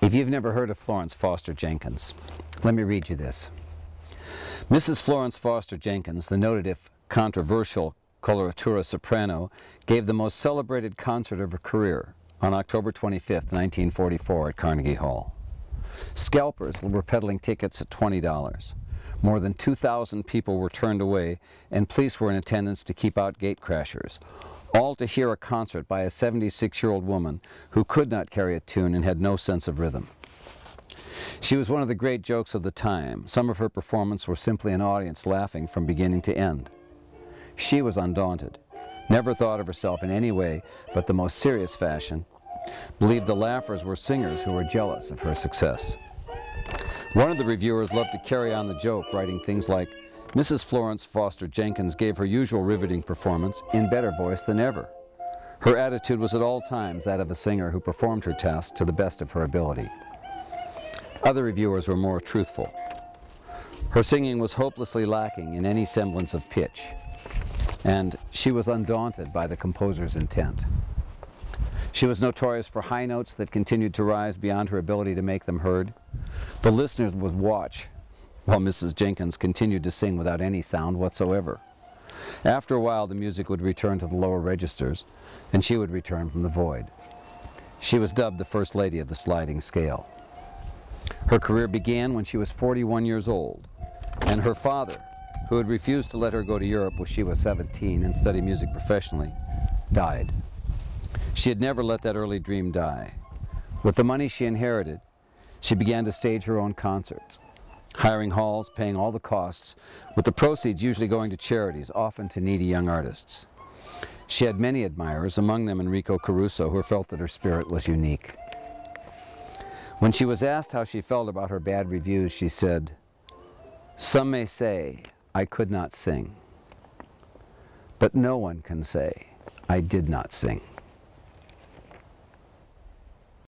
If you've never heard of Florence Foster Jenkins, let me read you this. Mrs. Florence Foster Jenkins, the noted if controversial coloratura soprano, gave the most celebrated concert of her career on October 25, 1944 at Carnegie Hall. Scalpers were peddling tickets at $20. More than 2,000 people were turned away, and police were in attendance to keep out gatecrashers, all to hear a concert by a 76-year-old woman who could not carry a tune and had no sense of rhythm. She was one of the great jokes of the time. Some of her performances were simply an audience laughing from beginning to end. She was undaunted, never thought of herself in any way but the most serious fashion, believed the laughers were singers who were jealous of her success. One of the reviewers loved to carry on the joke, writing things like, "Mrs. Florence Foster Jenkins gave her usual riveting performance in better voice than ever. Her attitude was at all times that of a singer who performed her task to the best of her ability." Other reviewers were more truthful. Her singing was hopelessly lacking in any semblance of pitch, and she was undaunted by the composer's intent. She was notorious for high notes that continued to rise beyond her ability to make them heard. The listeners would watch while Mrs. Jenkins continued to sing without any sound whatsoever. After a while, the music would return to the lower registers, and she would return from the void. She was dubbed the First Lady of the Sliding Scale. Her career began when she was 41 years old, and her father, who had refused to let her go to Europe when she was 17 and study music professionally, died. She had never let that early dream die. With the money she inherited, she began to stage her own concerts, hiring halls, paying all the costs, with the proceeds usually going to charities, often to needy young artists. She had many admirers, among them Enrico Caruso, who felt that her spirit was unique. When she was asked how she felt about her bad reviews, she said, "Some may say I could not sing, but no one can say I did not sing."